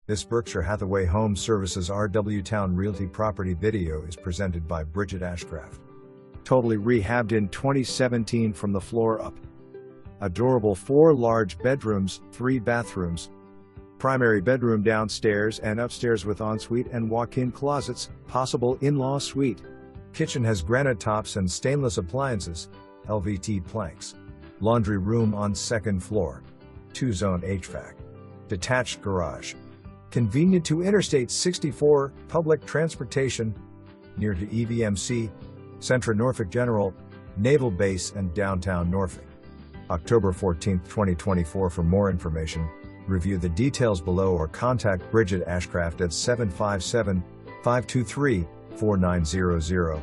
This Berkshire Hathaway Home Services RW Towne Realty property video is presented by Bridget Ashcraft. Totally rehabbed in 2017 from the floor up. Adorable 4 large bedrooms, 3 bathrooms. Primary bedroom downstairs and upstairs with ensuite and walk-in closets, possible in-law suite. Kitchen has granite tops and stainless appliances, LVT planks. Laundry room on 2nd floor. 2-zone HVAC. Detached garage. Convenient to Interstate 64, public transportation. Near to EVMC, Sentra Norfolk General, Naval Base and downtown Norfolk. October 14, 2024. For more information, review the details below or contact Bridget Ashcraft at 757-523-4900.